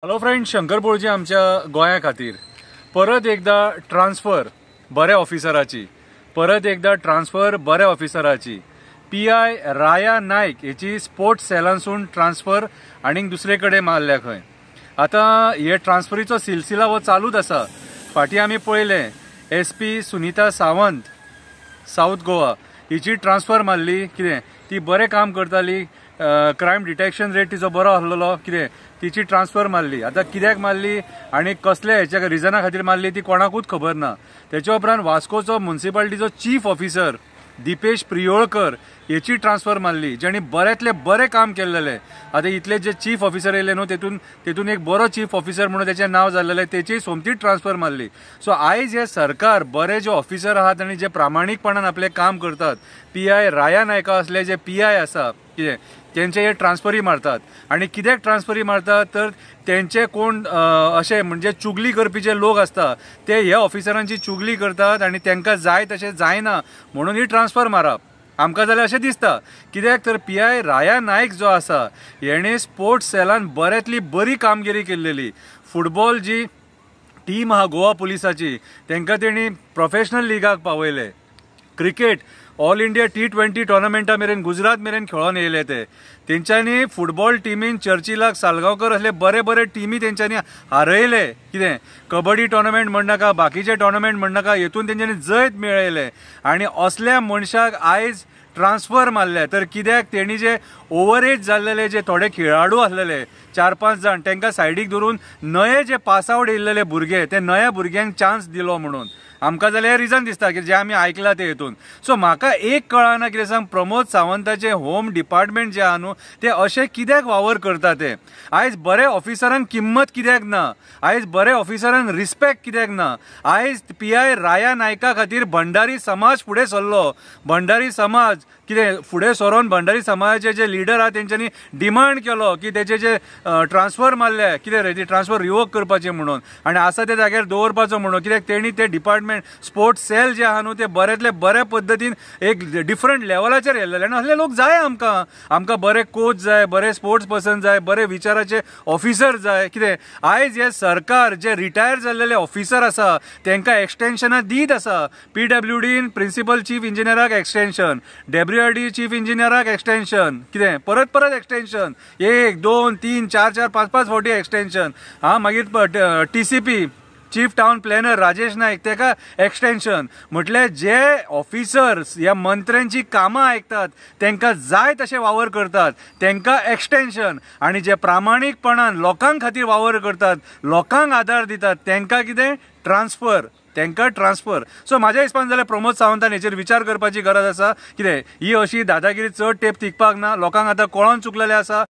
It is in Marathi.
हॅलो फ्रेंड्स, शंकर बोळजी आमच्या गोंया खातीर परत एकदा ट्रान्सफर बऱ्या ऑफिसराची पीआय राया नायक हेची स्पोर्ट्स सेलांसून ट्रान्सफर आनीक दुसरे कडेन मारल्या खंय। आता हे ट्रान्सफरीचो सिलसिला वो चालूच आसा। फाटीं आमी पळयले SP सुनीता सावंत साउथ गोवा हिची ट्रान्सफर मारली। कितें ती बरें काम करताली, क्रायम डिटेक्शन रेट तिचो बरो आसलेलो, कितें तिची ट्रान्सफर मारली। आता कित्याक मारली आनी कसल्या हेच्या रिजना खातीर मारली ती कोणाकूच खबर ना। त्याच्या उपरांत वास्कोचो म्युनिसिपालिटीचो चीफ ऑफिसर दिपेश प्रियोळकर हेची ट्रान्सफर मारली, जेणी बऱ्यातले बरें काम केल्लेले। आता इतले जे चीफ ऑफिसर येयले न्हू तेतून एक बरो चीफ ऑफिसर म्हणून त्याचें नाव जाल्लेलें, तेची सोमतीच ट्रान्सफर मारली। सो आयज हे सरकार बरे जे ऑफिसर आहात आनी जे प्रामाणीकपणान आपले काम करतात, पीआय राया नायका असले जे पीआय आसा कितें त्यांचे हे ट्रान्सफरी मारतात। आणि कित्याक ट्रान्सफरी मारतात तर त्यांचे कोण असे म्हणजे चुगली करपी जे लोक असतात ते ह्या ऑफिसरांची चुगली करतात आणि त्यांना जाय तशें जायना म्हणून ही ट्रान्सफर मारप आमकां जाल्यार अशें दिसता। कित्याक तर पीआय राया नायक जो आसा हेणे स्पोर्ट्स सेलान बऱ्यांतली बरी कामगिरी केल्लेली। फुटबॉल जी टीम आहा गोवा पुलिसाची तांकां तेणी प्रोफेशनल लिगाक पावयले। क्रिकेट ऑल इंडिया T20 टोर्नामेंटा मेरेन गुजरात मेरेन खेळून येयले ते। तेंच्यांनी फुटबॉल टीमीन चर्चिलाक सालगांवकर असले बरे बरे टीमी तेंच्यांनी हारयले। कितें कबड्डी टोर्नामेंट म्हणनाका, बाकीचे टोर्नामेंट म्हणनाका, हेतून तेंच्यांनी जैत मेळयले। आणि असल्या मनशाक आयज ट्रान्सफर मारले तर कित्याक तेणी जे ओव्हर एज जाल्लेले जे थोडे खेळाडू आसलेले 4-5 जाण तांकां सायडीक धरून नये जे पास आउट येयल्लेले भुरगे ते नया भुरग्यांक चान्स दिलो म्हणून आमकां जाल्यार रिजन दिसता की जे आमी आयकला ते हेतून। सो म्हाका एक कळना कितें सांग, प्रमोद सावंताचे होम डिपार्टमेंट जे आहा न्हू ते अशें कित्याक वावर करता ते। आयज बरे ऑफिसरांक किंमत कित्याक ना, आयज बरे ऑफिसरांक रिस्पेक्ट कित्याक ना। आयज पीआय राया नायका खातीर भंडारी समाज फुडें सरलो। भंडारी समाज कितें फुडें सरोन भंडारी समाजाचे जे लिडर आहा तेंच्यांनी डिमांड केलो की तेचे जे ट्रान्सफर मारले कितें रे ती ट्रान्सफर रिवोक करपाचें म्हणून आनी आसा त्या जाग्यार दवरपाचो म्हणून। कित्याक तेणी ते डिपार्टमेंट स्पोर्ट्स सेल जे आहा न्हू ते बऱ्यांतले बऱ्या पद्दतीन एक डिफरंट लेवलाचेर येयल्लेले आनी असले लोक जाय आमकां बरे कोच जाय, बरे स्पोर्ट्स पर्सन जाय, बरे विचाराचे ऑफिसर जाय। कितें आयज हे सरकार जे रिटायर जाल्लेले ऑफिसर आसा तांकां एक्सटेन्शनां दीत आसा। PWDन प्रिंसिपल चीफ इंजिनियराक एक्सटेन्शन, WRD चीफ इंजिनियराक एक्सटेन्शन, कितें परत एक्सटेन्शन 1, 2, 3, 4, 5 फावटी एक्सटेन्शन। मागीर TCP chief town planner Rajesh Naik तेका एक्सटेन्शन। म्हटल्यार जे ऑफिसर्स ह्या मंत्र्यांची कामां आयकतात तांकां जाय तशें वावर करतात तांकां एक्सटेन्शन, आनी जे प्रामाणीकपणान लोकांक खातीर वावर करतात, लोकांक आदार दितात तांकां कितें ट्रान्सफर। सो म्हाज्या हिसपान जाल्यार प्रमोद सावंतान हेचेर विचार करपाची गरज आसा। कितें ही अशी दादागिरी चड तेंप तिगपाक ना, लोकांक आतां कळोन चुकलेले आसा।